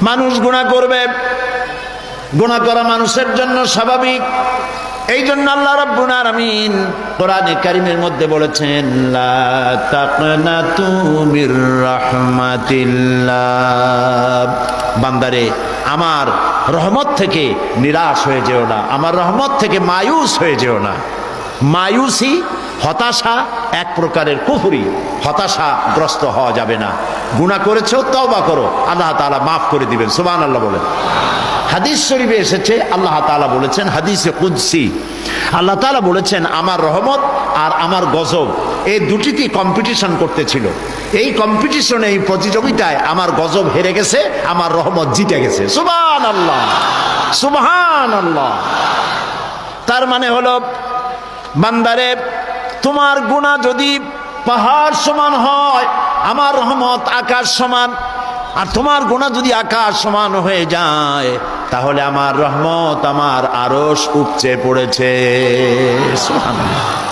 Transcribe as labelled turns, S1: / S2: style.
S1: মানুষ গুনাহ করবে, গুনাহ করা মানুষের জন্য স্বাভাবিক। এই জন্য আল্লাহ রাব্বুল আলামিন কোরআনে কারীমের মধ্যে বলেছেন, লা তাকনাতু মির রাহমাতিল্লাহ, বান্দারে আমার রহমত থেকে নিরাশ হয়ে যেও না, আমার রহমত থেকে মায়ুস হয়ে যেও না। মায়ুসি, হতাশা এক প্রকারের কুফরি, হতাশাগ্রস্ত হওয়া যাবে না। গুনাহ করেছো, তওবা করো, আল্লাহ তাআলা মাফ করে দিবেন। সুবহানাল্লাহ বলেন। হাদিস শরীফে এসেছে, আল্লাহ তাআলা বলেছেন, হাদিসে কুদসি আল্লাহ তাআলা বলেছেন, আমার রহমত আর আমার গজব এই দুটিতেই কম্পিটিশন করতেছিল। এই কম্পিটিশনে, এই প্রতিযোগিতায় আমার গজব হেরে গেছে, আমার রহমত জিতে গেছে। সুবহানাল্লাহ, সুবহানাল্লাহ। তার মানে হলো, বান্দারে তোমার গুনাহ যদি পাহাড় সমান হয়, আমার রহমত আকাশ সমান। আর তোমার গুনাহ যদি আকাশ সমান হয়ে যায়, তাহলে আমার রহমত আমার আরশ উপচে পড়েছে। সুবহানাল্লাহ।